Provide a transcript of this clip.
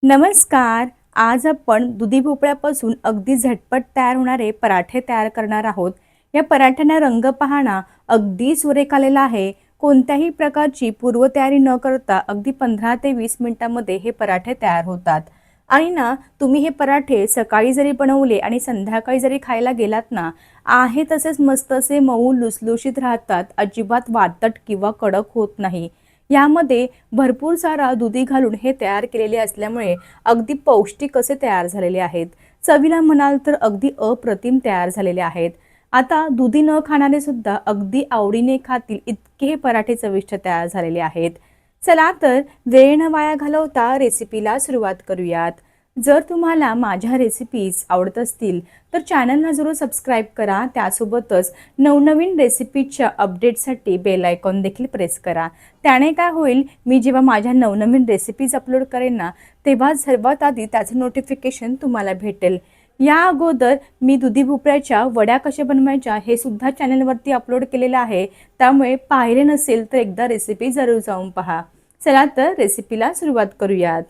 नमस्कार. आज आपण दुधी भोपळ्यापासून अगदी झटपट तयार होणारे पराठे तयार करणार आहोत. या पराठ्यांना रंग पाहणा अगदी सुरेख आलेला आहे. कोणत्याही प्रकारची पूर्वतयारी न करता अगदी 15 ते 20 मिनिटांमध्ये हे पराठे तयार होतात. आणि ना तुम्ही हे पराठे सकाळी जरी बनवले आणि संध्याकाळी जरी खायला गेलात ना, आहे तसेच मस्त असे मऊ लुसलुशीत राहतात. अजिबात वातट किंवा कडक होत नाही. यामध्ये भरपूर सारा दुधी घालून हे तयार केलेले असल्यामुळे अगदी पौष्टिक असे तयार झालेले आहेत. चवीला म्हणाल तर अगदी अप्रतिम तयार झालेले आहेत. आता दुधी न खाणारे सुद्धा अगदी आवडीने खातील इतके हे पराठे चविष्ट तयार झालेले आहेत. चला तर वेळ न वाया घालवता रेसिपीला सुरुवात करूयात. जर तुम्हाला माझ्या रेसिपीज आवडत असतील तर चॅनलला जरूर सबस्क्राईब करा. त्यासोबतच नवनवीन रेसिपीच्या अपडेटसाठी बेल आयकॉन देखील प्रेस करा. त्याने काय होईल, मी जेव्हा माझ्या नवनवीन रेसिपीज अपलोड करेन ना, तेव्हा सर्वात आधी त्याचं नोटिफिकेशन तुम्हाला भेटेल. या अगोदर मी दुधी भोपळ्याच्या वड्या कशा बनवायच्या हे सुद्धा चॅनलवरती अपलोड केलेलं आहे. त्यामुळे पाहिले नसेल तर एकदा रेसिपी जरूर जाऊन पहा. चला तर रेसिपीला सुरुवात करूयात.